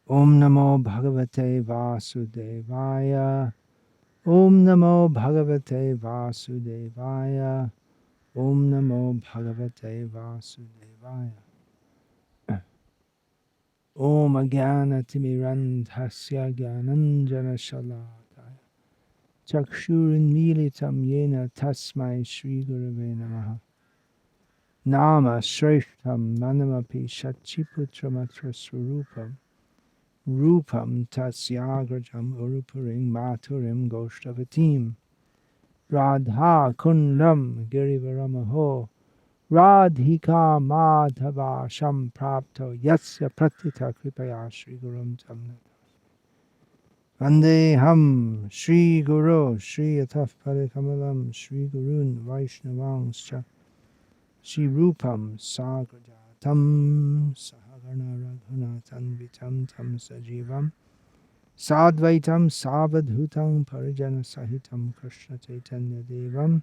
Om Namo Bhagavate Vasudevaya. Om Namo Bhagavate Vasudevaya. Om Namo Bhagavate Vasudevaya. Om Ajnana Timirandhasya Gyananjana Shalakaya. Chakshurinmilitam Yena Tasmai Shri Gurave Namaha. Nama Shreshtam Manamapi Shachiputramatra Swarupam. Rupam Tasyagrajam Urupuring Maturim Goshtavatim. Radha Kundam Girivaramaho. Radhika Madhava Sham Prapto Yasya Pratita Kripaya Shri Gurum Tamna. Vandeham Shri Guru Shri Ataf Parikamalam Shri Gurun Vaishnavangscha Shri Rupam Sagrajatam Sahagana Raghunathan Vitam Tam Sajivam Sadvaitam Savadhutam Parijana Sahitam Krishna Chaitanya Devam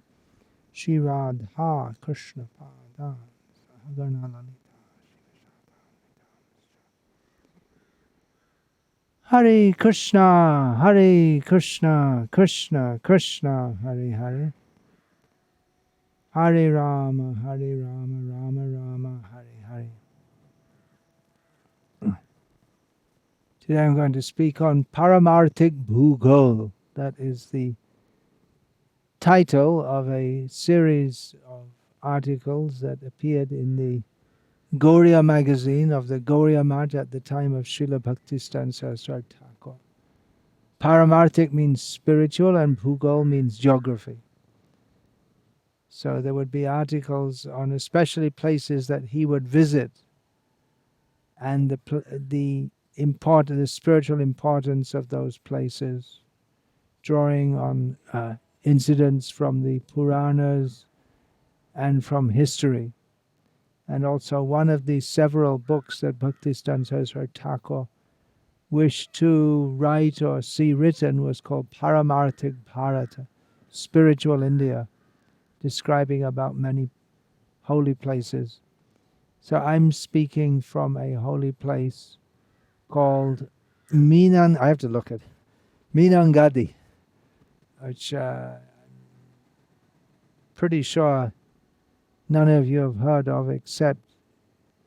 Shri Radha Krishna Pada Sahagana Lalita Hare Krishna, Hare Krishna, Krishna Krishna, Hare Hare, Hare Rama, Hare Rama, Rama Rama, Hare Hare. Today I'm going to speak on Paramarthik Bhugol. That is the title of a series of articles that appeared in the Gauriya magazine of the Gauriya Math at the time of Srila Bhaktistan Saraswati Thakur. Paramarthik means spiritual and Bhugol means geography. So there would be articles on especially places that he would visit and the spiritual importance of those places, drawing on incidents from the Puranas and from history. And also one of the several books that Bhaktistan Saraswati Thakur wished to write or see written was called Paramarthik Bharata, Spiritual India, describing about many holy places. So I'm speaking from a holy place called I have to look at Meenangadi, which I'm pretty sure none of you have heard of except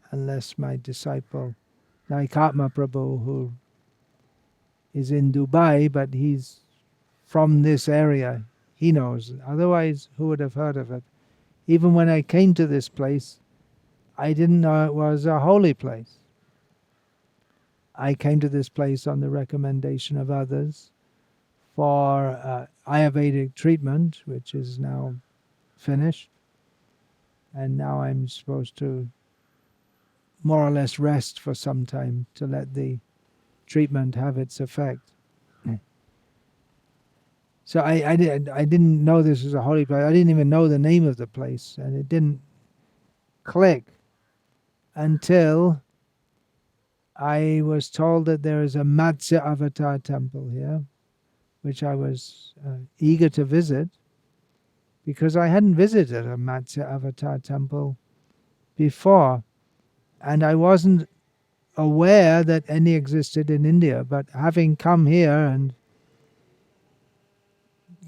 unless my disciple Naikatma Prabhu, who is in Dubai, but he's from this area, he knows. Otherwise, who would have heard of it? Even when I came to this place, I didn't know it was a holy place. I came to this place on the recommendation of others for Ayurvedic treatment, which is now finished. And now I'm supposed to more or less rest for some time to let the treatment have its effect. So I didn't know this was a holy place. I didn't even know the name of the place, and it didn't click until I was told that there is a Matsya Avatar temple here, which I was eager to visit because I hadn't visited a Matsya Avatar temple before, and I wasn't aware that any existed in India. But having come here and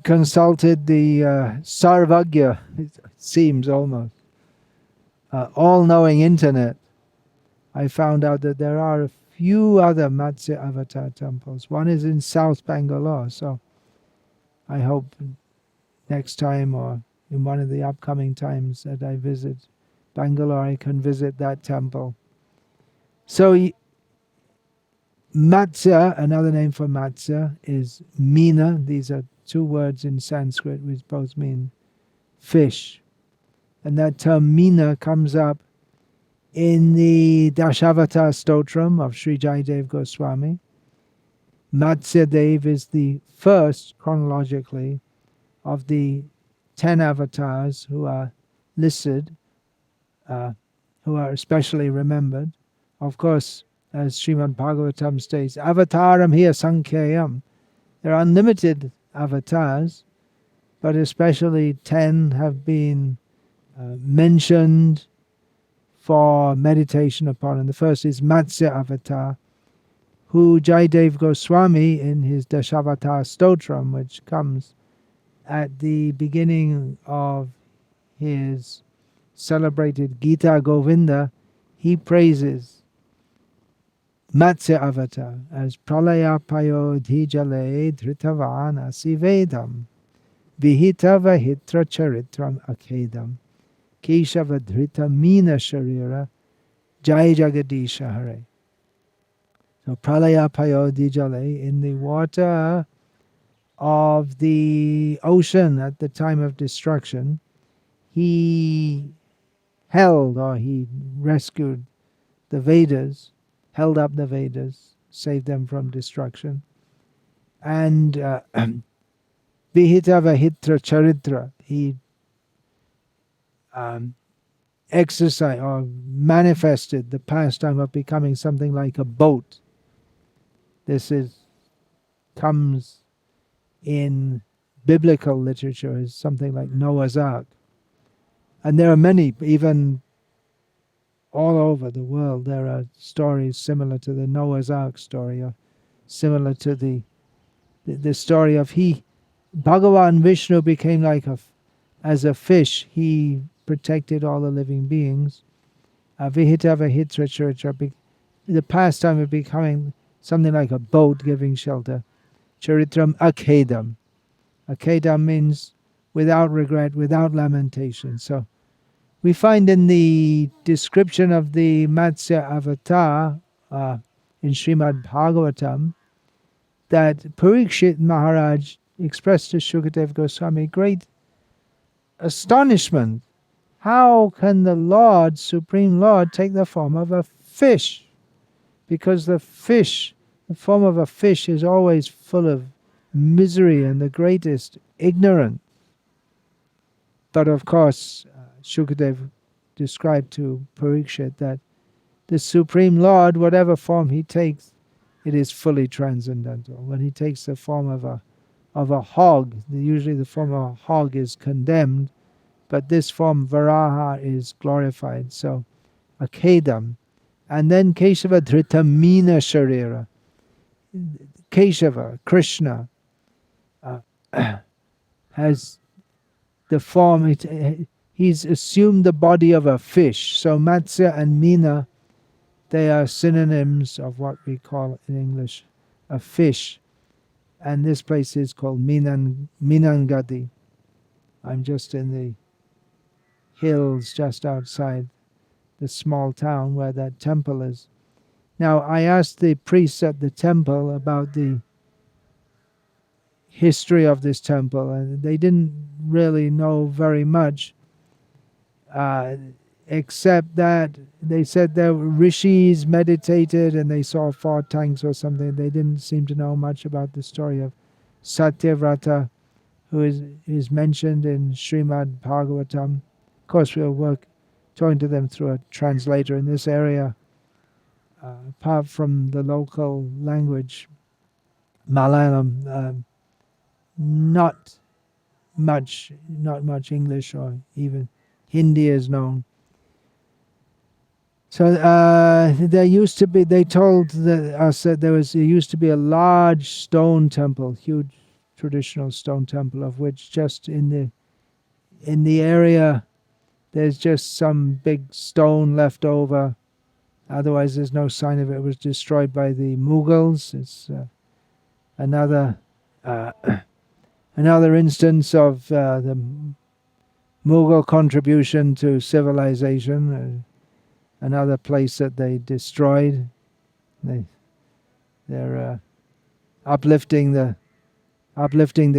consulted the Sarvagya, it seems almost, all-knowing internet, I found out that there are a few other Matsya Avatar temples. One is in South Bangalore, so I hope next time or in one of the upcoming times that I visit Bangalore, I can visit that temple. So Matsya, another name for Matsya, is Meena. These are two words in Sanskrit which both mean fish. And that term Meena comes up in the Dashavatar Stotram of Sri Jayadev Goswami. Matsya Deva is the first, chronologically, of the 10 avatars who are listed, who are especially remembered. Of course, as Srimad Bhagavatam states, avataram hiya sankhayam. There are unlimited avatars, but especially 10 have been mentioned for meditation upon. And the first is Matsya avatar, who Jayadev Goswami in his Dashavata Stotram, which comes at the beginning of his celebrated Gita Govinda, he praises Matsya Avatar as Pralaya Payodhi Jale Dhritavan Asivedam Vihita Vahitra Charitram Akedam Keshava Dhrita Meena Sharira Jai Jagadisha Hare. So Pralaya Payodhi Jale, in the water of the ocean at the time of destruction, he held, or he rescued the Vedas, held up the Vedas, saved them from destruction. And Vihita Vahitra Charitra, he exercised or manifested the pastime of becoming something like a boat. This comes in biblical literature as something like Noah's Ark. And there are many, even all over the world, there are stories similar to the Noah's Ark story, or similar to the story of Bhagavan Vishnu became as a fish. He protected all the living beings. Vihita Vahitra Charitra, the pastime of becoming something like a boat, giving shelter. Charitram Akedam. Akedam means without regret, without lamentation. So we find in the description of the Matsya Avatar in Srimad Bhagavatam that Parikshit Maharaj expressed to Shukadev Goswami great astonishment. How can the Lord, Supreme Lord, take the form of a fish? Because the form of a fish is always full of misery and the greatest ignorance. But of course, Shukadev described to Parikshit that the Supreme Lord, whatever form he takes, it is fully transcendental. When he takes the form of a hog, usually the form of a hog is condemned, but this form, Varaha, is glorified. So, Akedam. And then Keshava Dhritamina Sharira. Keshava, Krishna, has the form, he's assumed the body of a fish. So Matsya and Meena, they are synonyms of what we call in English a fish. And this place is called Meenangadi. I'm just in the hills just outside the small town where that temple is. Now, I asked the priests at the temple about the history of this temple, and they didn't really know very much, except that they said there were rishis meditated and they saw 4 tanks or something. They didn't seem to know much about the story of Satyavrata, who is mentioned in Srimad Bhagavatam. Of course, we'll talking to them through a translator in this area. Apart from the local language, Malayalam, not much English or even Hindi is known. So there used to be, they told us that there used to be a large stone temple, huge traditional stone temple, of which just in the area there's just some big stone left over. Otherwise, there's no sign of it. It was destroyed by the Mughals. It's another instance of the Mughal contribution to civilization. Another place that they destroyed. They're uplifting the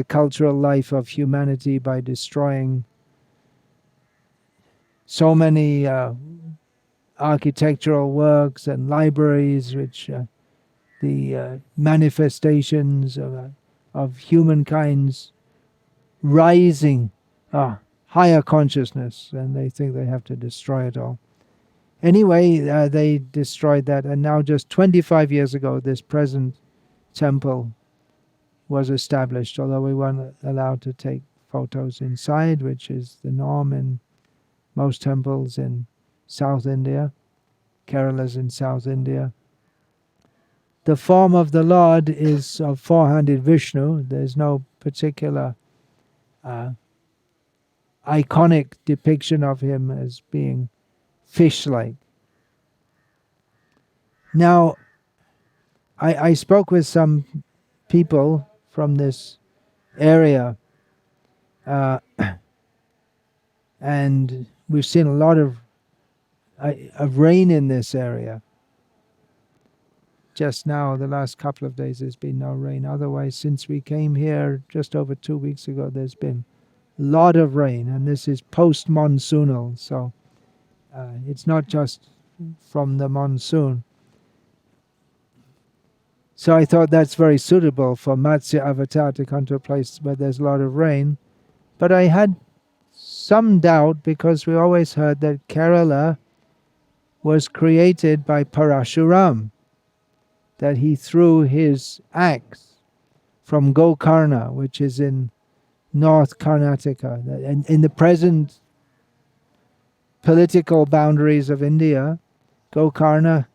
cultural life of humanity by destroying so many architectural works and libraries, which the manifestations of humankind's rising higher consciousness, and they think they have to destroy it all. Anyway, they destroyed that, and now just 25 years ago, this present temple was established, although we weren't allowed to take photos inside, which is the norm in most temples in South India. Kerala's in South India. the form of the Lord is of four-handed Vishnu. There's no particular iconic depiction of him as being fish-like. Now, I spoke with some people from this area, and we've seen a lot of rain in this area. Just now, the last couple of days, there's been no rain. Otherwise, since we came here just over 2 weeks ago, there's been a lot of rain, and this is post-monsoonal, so it's not just from the monsoon. So I thought that's very suitable for Matsya Avatar to come to a place where there's a lot of rain. But I had some doubt because we always heard that Kerala was created by Parashuram, that he threw his axe from Gokarna, which is in North Karnataka. And in the present political boundaries of India, Gokarna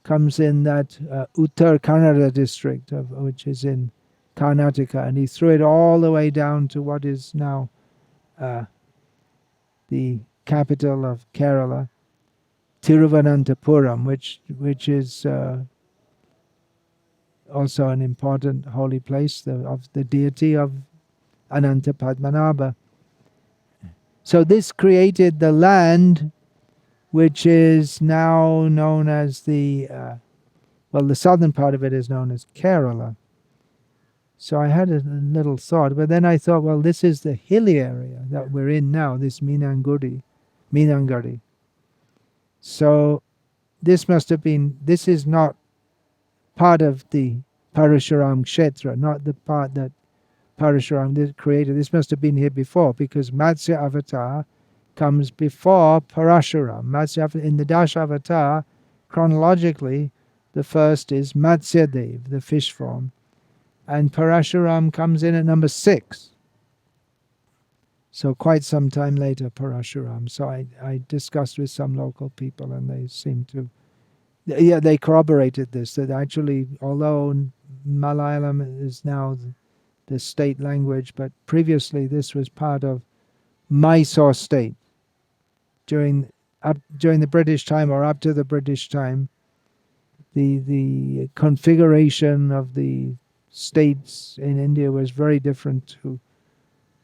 comes in that Uttar Kannada district, which is in Karnataka, and he threw it all the way down to what is now the capital of Kerala, Tiruvananthapuram, which is also an important holy place of the deity of Ananta Padmanabha. So this created the land which is now known as the southern part of it is known as Kerala. So I had a little thought, but then I thought, well, this is the hilly area that we're in now, this Meenangadi. So this is not part of the Parashuram Kshetra, not the part that Parashuram created. This must have been here before, because Matsya Avatar comes before Parashuram. Matsya, in the Dasavatar, chronologically, the first is Matsya Deva, the fish form, and Parashuram comes in at number 6. So quite some time later, Parashuram. So I discussed with some local people, and they seemed to, they corroborated this, that actually, although Malayalam is now the state language, but previously this was part of Mysore state. During the British time, or up to the British time, the configuration of the states in India was very different to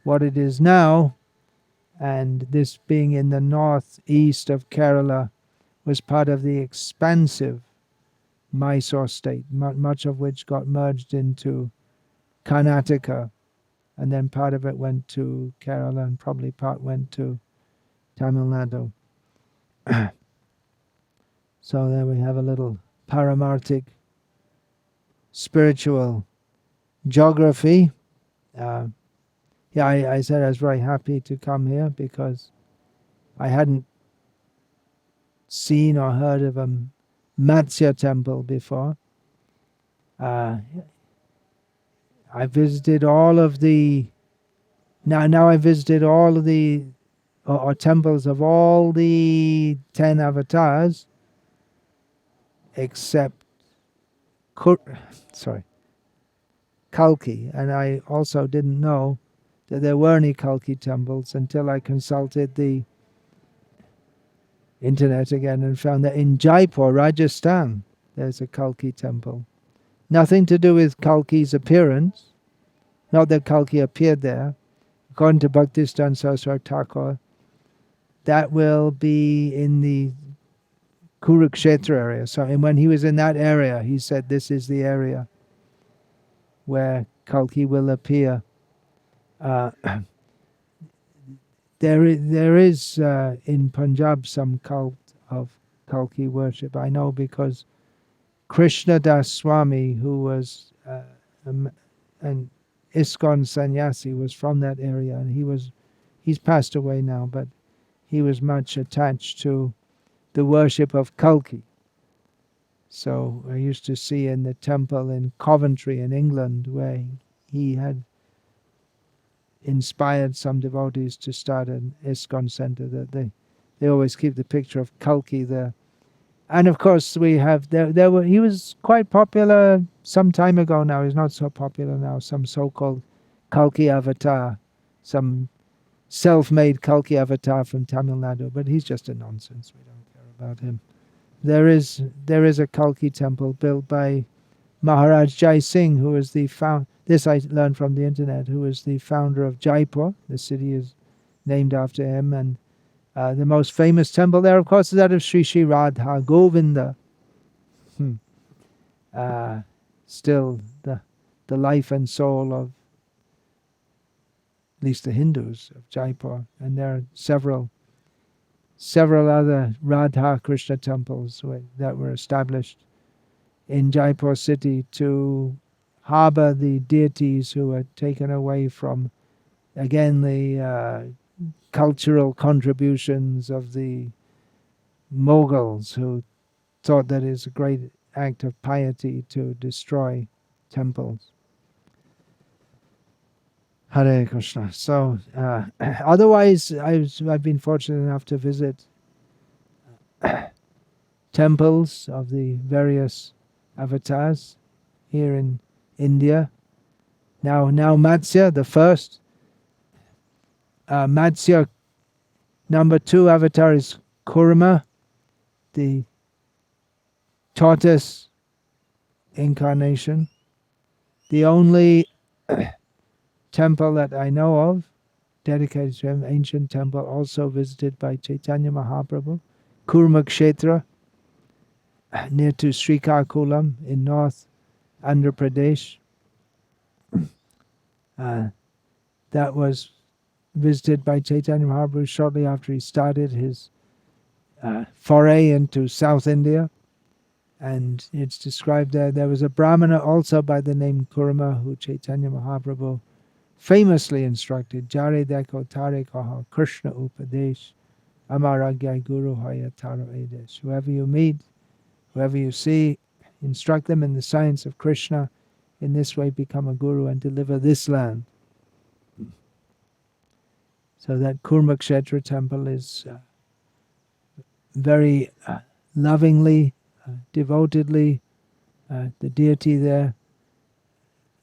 what it is now, and this being in the northeast of Kerala was part of the expansive Mysore state, much of which got merged into Karnataka, and then part of it went to Kerala, and probably part went to Tamil Nadu. So there we have a little paramartic spiritual geography. I said I was very happy to come here because I hadn't seen or heard of a Matsya temple before. I visited all of the now I visited all of the or temples of all the 10 avatars except Kalki, and I also didn't know that there were any Kalki temples until I consulted the internet again and found that in Jaipur, Rajasthan, there's a Kalki temple. Nothing to do with Kalki's appearance, not that Kalki appeared there. According to Bhakti Saraswati Thakur, that will be in the Kurukshetra area. So, and when he was in that area, he said this is the area where Kalki will appear. There is in Punjab some cult of Kalki worship. I know because Krishna Das Swami, who was an ISKCON sannyasi, was from that area, and he's passed away now, but he was much attached to the worship of Kalki. So I used to see in the temple in Coventry in England, where he had inspired some devotees to start an ISKCON center, that they always keep the picture of Kalki there. And of course, we have he was quite popular some time ago. Now he's not so popular now. Some so-called Kalki avatar, some self-made Kalki avatar from Tamil Nadu, but he's just a nonsense. We don't care about him. There is a Kalki temple built by Maharaj Jai Singh, who is the found. This I learned from the internet. Who is the founder of Jaipur? The city is named after him, and the most famous temple there, of course, is that of Sri Sri Radha Govinda. Hmm. Uh, Still the life and soul of at least the Hindus of Jaipur, and there are several other Radha Krishna temples that were established in Jaipur city to harbor the deities who were taken away from, again, the cultural contributions of the Mughals, who thought that it's a great act of piety to destroy temples. Hare Krishna. So, otherwise, I've been fortunate enough to visit temples of the various avatars here in India. Now Matsya, the first. Matsya, number 2 avatar is Kurma, the tortoise incarnation. The only temple that I know of dedicated to him, ancient temple, also visited by Chaitanya Mahaprabhu, Kurma Kshetra, near to Srikakulam in North Andhra Pradesh. That was visited by Chaitanya Mahaprabhu shortly after he started his foray into South India. And it's described there was a Brahmana also by the name Kurma who Chaitanya Mahaprabhu famously instructed, Jare Deko Tare Kaha Krishna Upadesh Amaragya Guru Haya Taro Edesh. Whoever you meet, whoever you see, instruct them in the science of Krishna. In this way become a guru and deliver this land. So that Kurma Kshetra temple is very lovingly, devotedly, the deity there,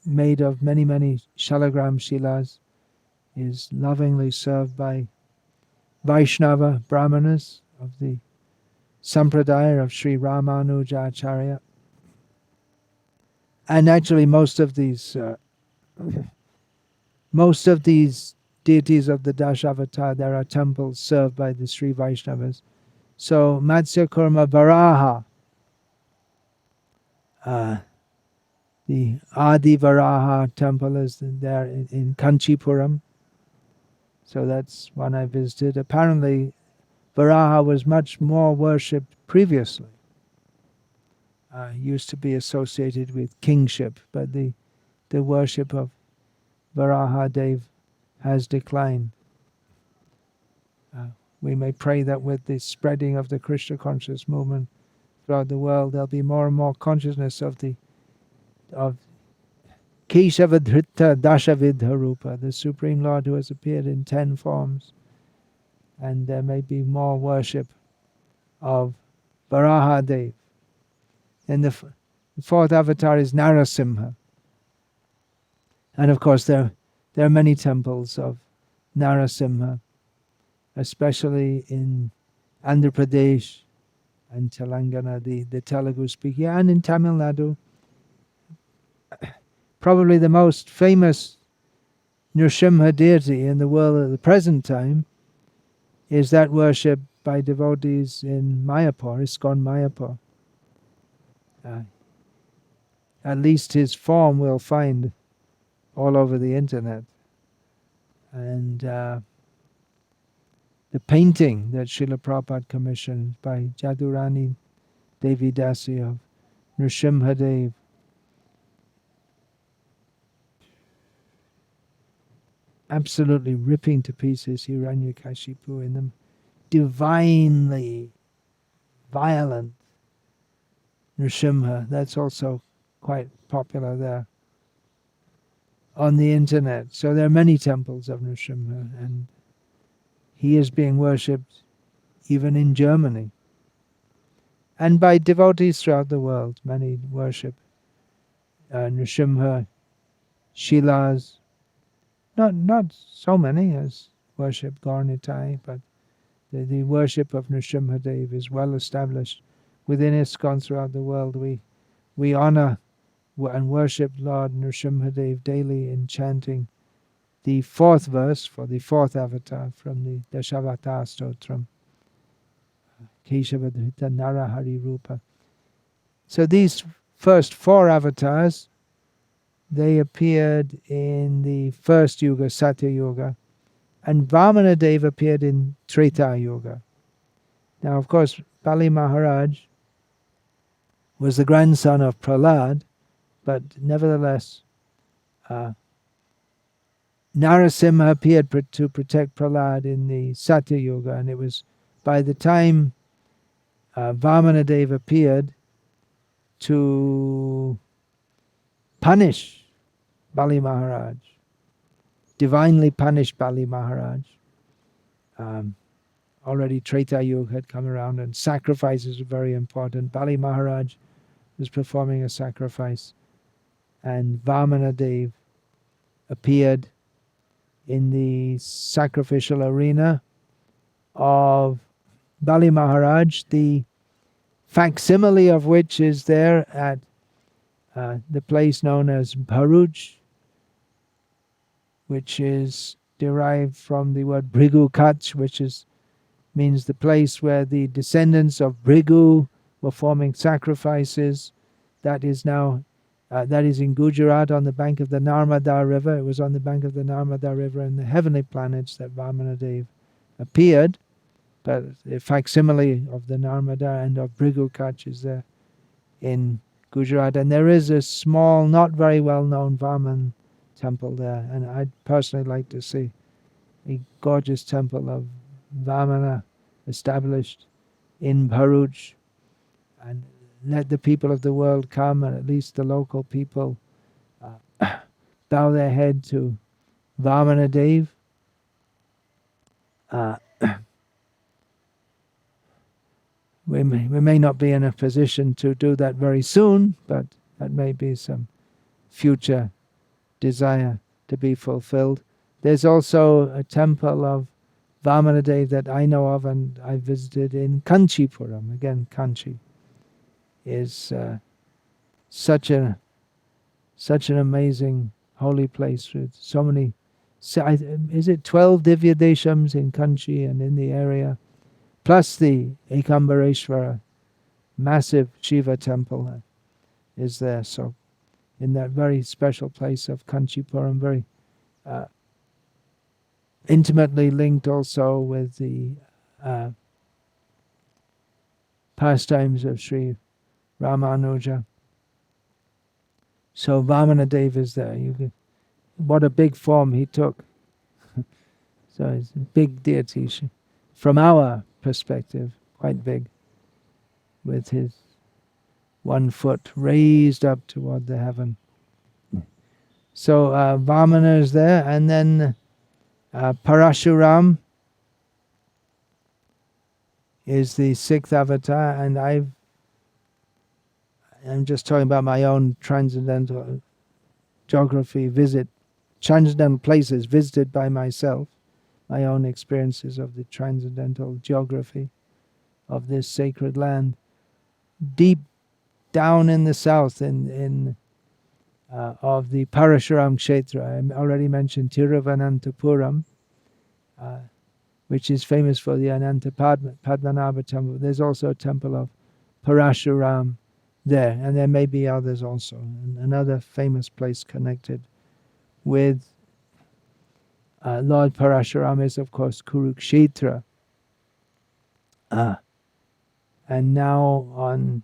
made of many, many shalagram shilas, is lovingly served by Vaishnava Brahmanas of the Sampradaya of Sri Ramanuja Acharya. And actually most of these deities of the Dashavatar, there are temples served by the Sri Vaishnavas. So Matsya Kurma Varaha, the Adi Varaha temple is there in Kanchipuram. So that's one I visited. Apparently Varaha was much more worshipped previously. Used to be associated with kingship, but the worship of Varaha Dev has declined. We may pray that with the spreading of the Krishna conscious movement throughout the world, there'll be more and more consciousness of Keshavadhrita Dashavidha Rupa, the Supreme Lord who has appeared in 10 forms. And there may be more worship of Varaha Dev. And the 4th avatar is Narasimha. And of course there are many temples of Narasimha, especially in Andhra Pradesh and Telangana, the Telugu speaking, and in Tamil Nadu. Probably the most famous Nrsimha deity in the world at the present time is that worshipped by devotees in Mayapur, ISKCON Mayapur. At least his form we'll find all over the internet. And the painting that Srila Prabhupada commissioned by Jadurani Devi Dasi of Nrsimha Dev, absolutely ripping to pieces Hiranyakashipu in them, divinely violent Nrsimha. That's also quite popular there on the internet. So there are many temples of Nrsimha, and he is being worshipped even in Germany. and by devotees throughout the world. Many worship Nrsimha, Shilas. Not so many as worship Gaurnitai, but the worship of Nrsimhadev is well established within ISKCON throughout the world. We honor and worship Lord Nrsimhadev daily in chanting the fourth verse for the fourth avatar from the Dashavata Stotram, Keshavadhrita Narahari Rupa. So these first four avatars, they appeared in the first Yuga, Satya Yuga, and Vamanadev appeared in Treta Yuga. Now, of course, Bali Maharaj was the grandson of Prahlad, but nevertheless, Narasimha appeared to protect Prahlad in the Satya Yuga, and it was by the time Vamanadev appeared to punish Bali Maharaj, divinely punish Bali Maharaj. Already Treta Yuga had come around, and sacrifices were very important. Bali Maharaj was performing a sacrifice, and Vamanadev appeared in the sacrificial arena of Bali Maharaj, the facsimile of which is there at the place known as Bharuch, which is derived from the word Bhrigu Kach, which means the place where the descendants of Bhrigu were forming sacrifices. That is now that is in Gujarat on the bank of the Narmada River. It was on the bank of the Narmada River in the heavenly planets that Vamanadev appeared. But a facsimile of the Narmada and of Bhrigu Kach is there in Gujarat. And there is a small, not very well known Vaman temple there. And I'd personally like to see a gorgeous temple of Vamana established in Bharuch, and let the people of the world come, and at least the local people bow their head to Vamanadev. We may not be in a position to do that very soon, but that may be some future desire to be fulfilled. There's also a temple of Vamanadev that I know of, and I visited in Kanchipuram. Again, Kanchi is such an amazing holy place with so many. Is it 12 Divya Deshams in Kanchi and in the area, plus the Ekambareshwara, massive Shiva temple is there. So, in that very special place of Kanchipuram, very intimately linked also with the pastimes of Sri Ramanuja. So Vamanadev is there. What a big form he took. So it's a big deity. From our perspective, quite big, with his 1 foot raised up toward the heaven. So Vamana is there, and then Parashuram is the 6th avatar, and I'm just talking about my own transcendental geography transcendental places visited by myself, my own experiences of the transcendental geography of this sacred land. Deep down in the south, of the Parashuram Kshetra, I already mentioned Tiruvananthapuram, which is famous for the Ananta Padmanabha temple. There's also a temple of Parashuram there, and there may be others also. Another famous place connected with Lord Parashuram is, of course, Kurukshetra. And now, on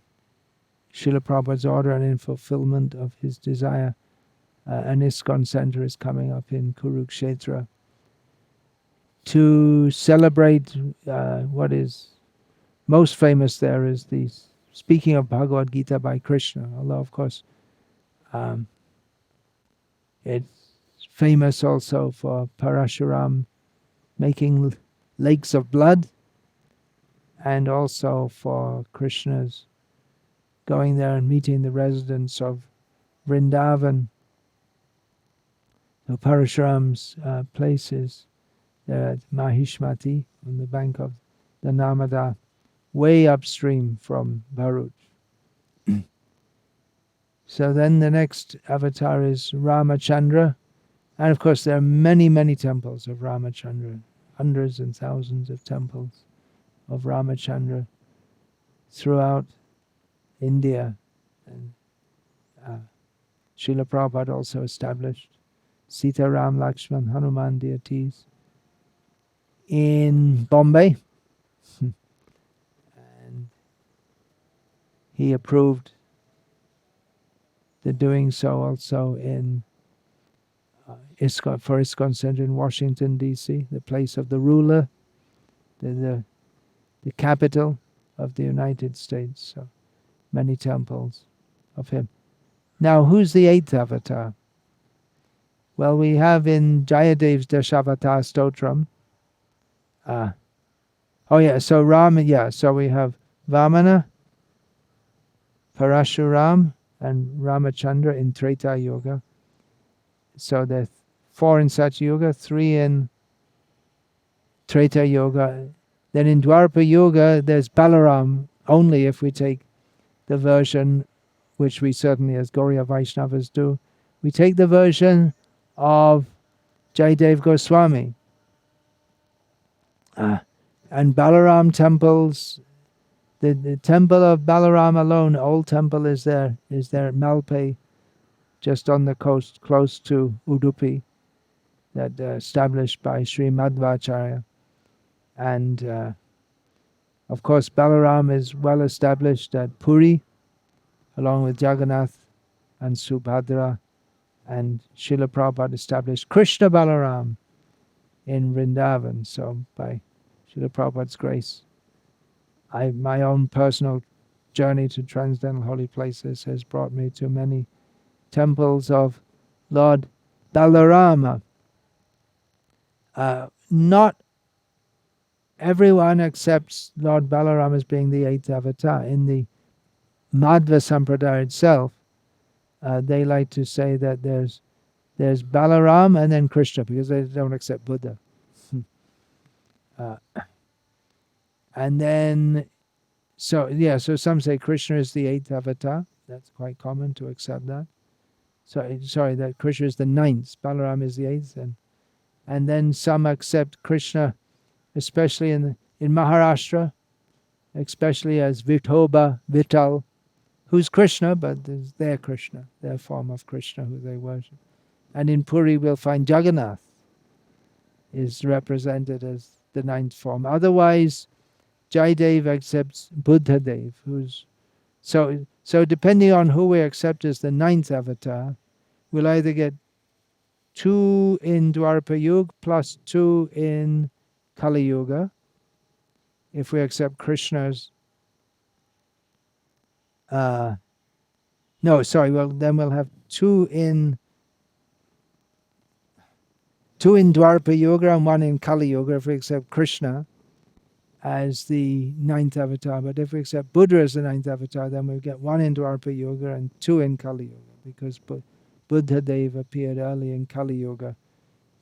Srila Prabhupada's order and in fulfillment of his desire, an ISKCON center is coming up in Kurukshetra to celebrate what is most famous there is the speaking of Bhagavad Gita by Krishna, although of course it's famous also for Parashuram making lakes of blood and also for Krishna's going there and meeting the residents of Vrindavan. So Parashuram's places there at Mahishmati on the bank of the Narmada, way upstream from Bharuch. So then the next avatar is Ramachandra. And of course there are many, many temples of Ramachandra, hundreds and thousands of temples of Ramachandra throughout India. And Srila Prabhupada also established Sita, Ram, Lakshman, Hanuman deities in Bombay. And he approved the doing so also in ISKCON, for ISKCON Center in Washington, D.C., the place of the ruler, the capital of the United States. So many temples of him. Now, who's the eighth avatar? Well, we have in Jayadev's Dashavatar Stotram. So Rama, so we have Vamana, Parashuram, and Ramachandra in Treta Yuga. So there are 4 in Satya Yuga, 3 in Treta Yuga. Then in Dwapara Yuga, there's Balaram, only if we take the version, which we certainly as Gauriya Vaishnavas do, we take the version of Jayadev Goswami. And Balaram temples, the temple of Balaram alone, old temple is there at Malpe, just on the coast, close to Udupi, that established by Sri Madhvacharya. And of course Balaram is well established at Puri, along with Jagannath and Subhadra, and Srila Prabhupada established Krishna Balaram in Vrindavan. So by Srila Prabhupada's grace, my own personal journey to transcendental holy places has brought me to many temples of Lord Balarama. Not everyone accepts Lord Balaram as being the 8th avatar. In the Madhva Sampradaya itself, they like to say that there's Balaram and then Krishna, because they don't accept Buddha. And then, so some say Krishna is the 8th avatar. That's quite common to accept that. Sorry, that Krishna is the 9th, Balaram is the 8th, and then some accept Krishna, especially in Maharashtra, especially as Vithoba, Vital, who's Krishna, but there's their Krishna, their form of Krishna who they worship. And in Puri we'll find Jagannath is represented as the 9th form. Otherwise, Jayadev accepts Buddhadev, who's so depending on who we accept as the 9th avatar, we'll either get 2 in Dwapara Yuga plus 2 in Kali Yuga. If we accept Krishna's then we'll have 2 in Dwapara Yuga and 1 in Kali Yuga if we accept Krishna as the 9th avatar. But if we accept Buddha as the 9th avatar, then we'll get 1 in Dwapara Yuga and 2 in Kali Yuga, because Buddhadev appeared early in Kali Yuga.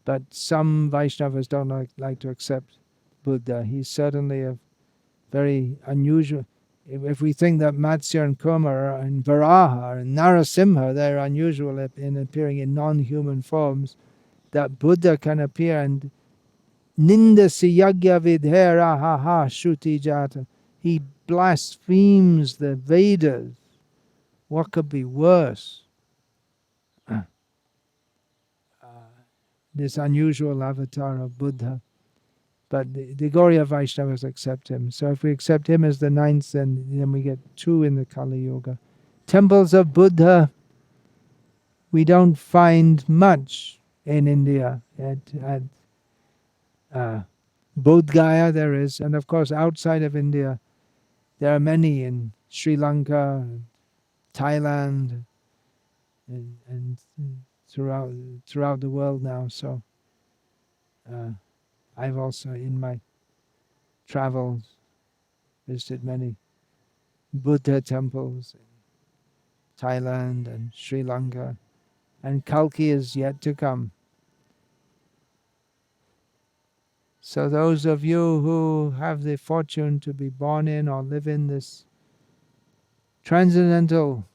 But some Vaishnavas don't like to accept Buddha. He's certainly a very unusual. If we think that Matsya and Kurma and Varaha and Narasimha, they're unusual in appearing in non-human forms, that Buddha can appear and Nindasi yagya vidhera ha ha shuti jata. He blasphemes the Vedas. What could be worse? This unusual avatar of Buddha. But the Gauriya Vaishnavas accept him. So if we accept him as the 9th, then we get 2 in the Kali Yuga. Temples of Buddha, we don't find much in India. At Bodh Gaya there is, and of course outside of India there are many in Sri Lanka, Thailand, and throughout the world now. So I've also in my travels visited many Buddha temples in Thailand and Sri Lanka, and Kalki is yet to come. So those of you who have the fortune to be born in or live in this transcendental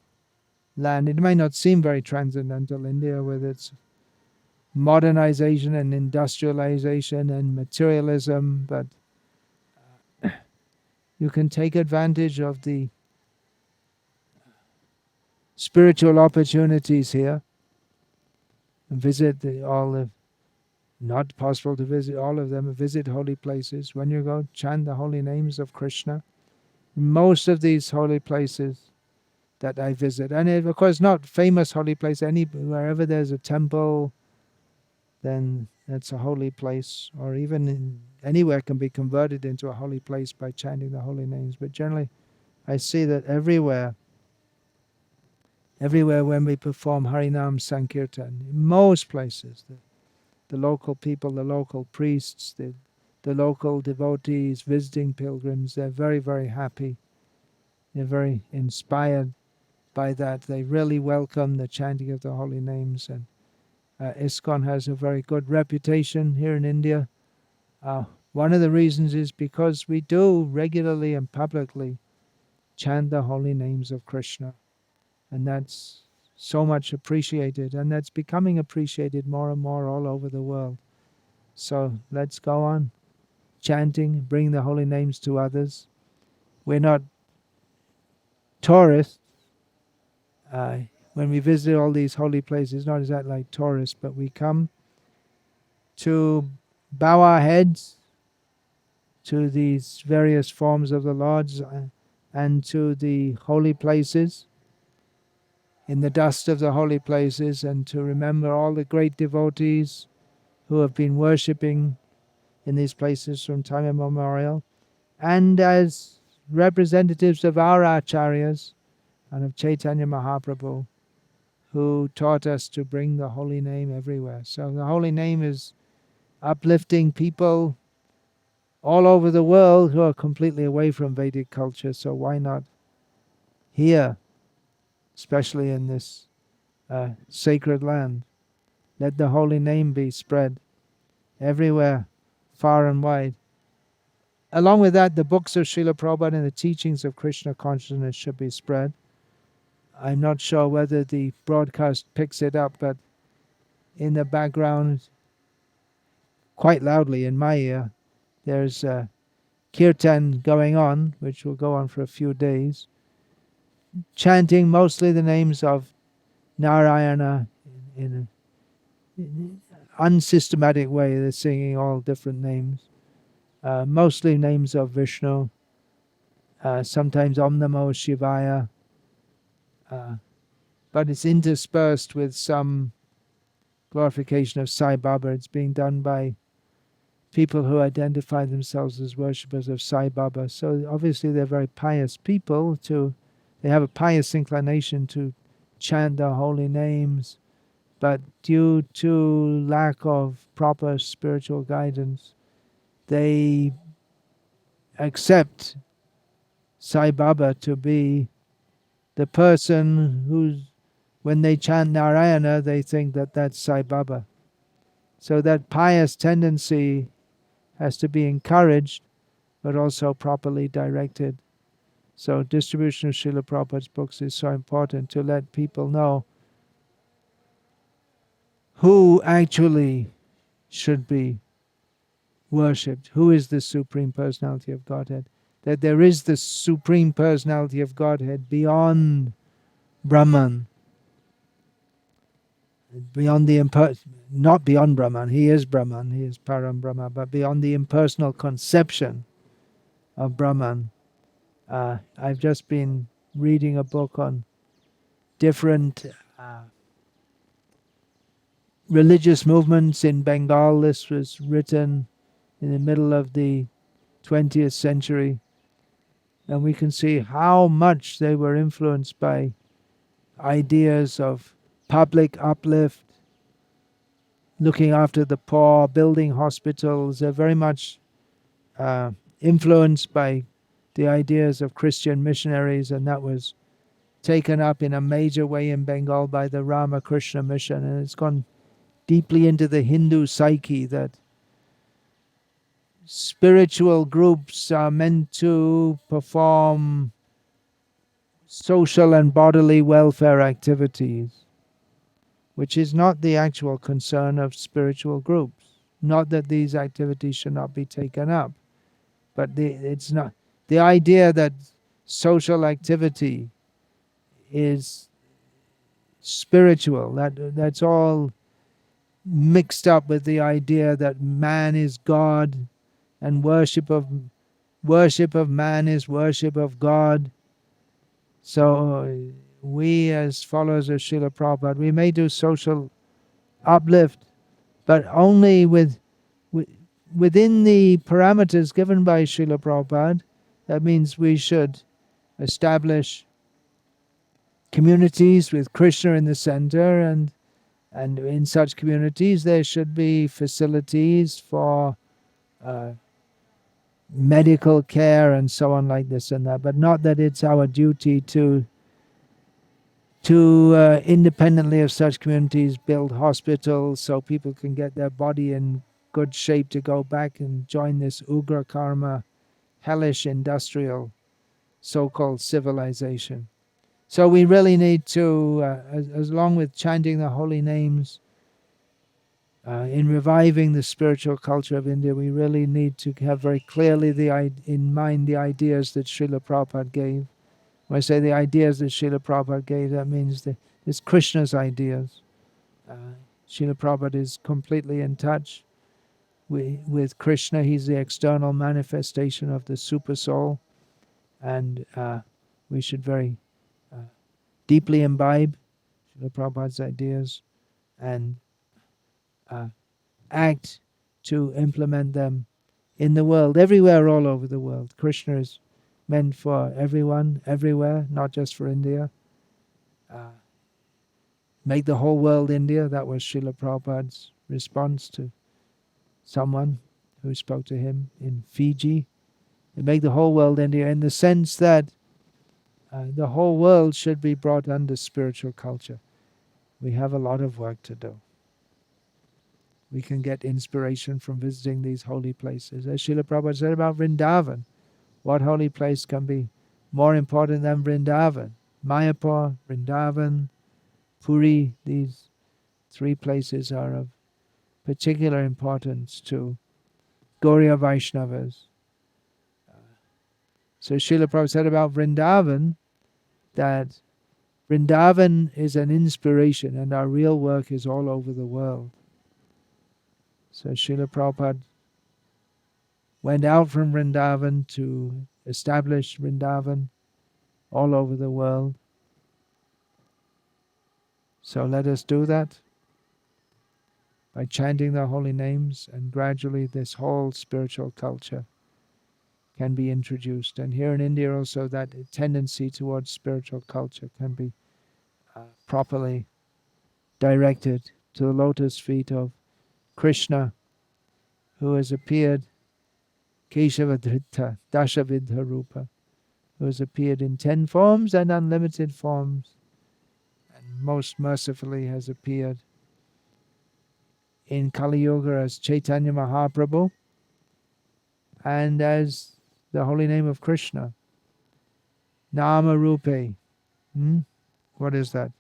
land, it might not seem very transcendental, India with its modernization and industrialization and materialism, but you can take advantage of the spiritual opportunities here and visit all the, not possible to visit all of them, visit holy places. When you go, chant the holy names of Krishna. Most of these holy places that I visit, and of course not famous holy place, wherever there's a temple, then that's a holy place, or even anywhere can be converted into a holy place by chanting the holy names. But generally I see that everywhere when we perform Harinam Sankirtan, in most places, the local people, the local priests, the local devotees, visiting pilgrims, they're very, very happy. They're very inspired by that. They really welcome the chanting of the holy names. And ISKCON has a very good reputation here in India. One of the reasons is because we do regularly and publicly chant the holy names of Krishna. And that's so much appreciated. And that's becoming appreciated more and more all over the world. So let's go on chanting, bring the holy names to others. We're not tourists. When we visit all these holy places, not exactly like tourists, but we come to bow our heads to these various forms of the Lords and to the holy places, in the dust of the holy places, and to remember all the great devotees who have been worshipping in these places from time immemorial, and as representatives of our acharyas and of Chaitanya Mahaprabhu, who taught us to bring the holy name everywhere. So the holy name is uplifting people all over the world who are completely away from Vedic culture. So why not here, especially in this sacred land? Let the holy name be spread everywhere, far and wide. Along with that, the books of Srila Prabhupada and the teachings of Krishna consciousness should be spread. I'm not sure whether the broadcast picks it up, but in the background, quite loudly in my ear, there's a kirtan going on, which will go on for a few days, chanting mostly the names of Narayana in an unsystematic way. They're singing all different names, mostly names of Vishnu, sometimes Om Namo Shivaya, but it's interspersed with some glorification of Sai Baba. It's being done by people who identify themselves as worshippers of Sai Baba. So obviously they're very pious people. They have a pious inclination to chant the holy names, but due to lack of proper spiritual guidance, they accept Sai Baba to be the person who's, when they chant Narayana, they think that that's Sai Baba. So that pious tendency has to be encouraged, but also properly directed. So distribution of Srila Prabhupada's books is so important to let people know who actually should be worshipped, who is the Supreme Personality of Godhead, that there is the Supreme Personality of Godhead beyond Brahman, beyond not beyond Brahman, he is Brahman, he is Param Brahma, but beyond the impersonal conception of Brahman. I've just been reading a book on different religious movements in Bengal. This was written in the middle of the 20th century, and we can see how much they were influenced by ideas of public uplift, looking after the poor, building hospitals. They're very much influenced by the ideas of Christian missionaries, and that was taken up in a major way in Bengal by the Ramakrishna mission, and it's gone deeply into the Hindu psyche that spiritual groups are meant to perform social and bodily welfare activities, which is not the actual concern of spiritual groups. Not that these activities should not be taken up, but it's not the idea that social activity is spiritual. That's all mixed up with the idea that man is God and worship of man is worship of God. So we as followers of Srila Prabhupada, we may do social uplift, but only within the parameters given by Srila Prabhupada. That means we should establish communities with Krishna in the center, and in such communities there should be facilities for medical care and so on, like this and that, but not that it's our duty to independently of such communities build hospitals so people can get their body in good shape to go back and join this Ugra Karma, hellish industrial so-called civilization. So we really need to, as along with chanting the holy names, in reviving the spiritual culture of India, we really need to have very clearly in mind the ideas that Srila Prabhupada gave. When I say the ideas that Srila Prabhupada gave, that means it's Krishna's ideas. Srila Prabhupada is completely in touch with Krishna. He's the external manifestation of the Super Soul, and we should very deeply imbibe Srila Prabhupada's ideas and act to implement them in the world, everywhere, all over the world. Krishna is meant for everyone, everywhere, not just for India. Make the whole world India. That was Srila Prabhupada's response to someone who spoke to him in Fiji. Make the whole world India, in the sense that the whole world should be brought under spiritual culture. We have a lot of work to do. We can get inspiration from visiting these holy places. As Srila Prabhupada said about Vrindavan, what holy place can be more important than Vrindavan? Mayapur, Vrindavan, Puri, these three places are of particular importance to Gauriya Vaishnavas. So Srila Prabhupada said about Vrindavan that Vrindavan is an inspiration and our real work is all over the world. So Srila Prabhupada went out from Vrindavan to establish Vrindavan all over the world. So let us do that by chanting the holy names, and gradually this whole spiritual culture can be introduced. And here in India also, that tendency towards spiritual culture can be properly directed to the lotus feet of Krishna, who has appeared, Keshavadhrita, Dashavidha Rupa, who has appeared in 10 forms and unlimited forms, and most mercifully has appeared in Kali Yuga as Chaitanya Mahaprabhu and as the holy name of Krishna, Nama Rupe. What is that?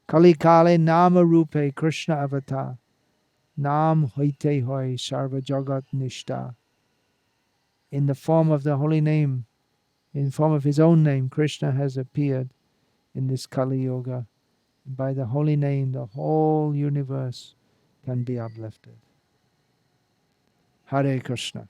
Kali Kale Nama Rupe Krishna Avatar. Nam Hoite Hoi Sarva Jagat Nishta. In the form of the holy name, in form of his own name, Krishna has appeared in this Kali Yuga. By the holy name, the whole universe can be uplifted. Hare Krishna.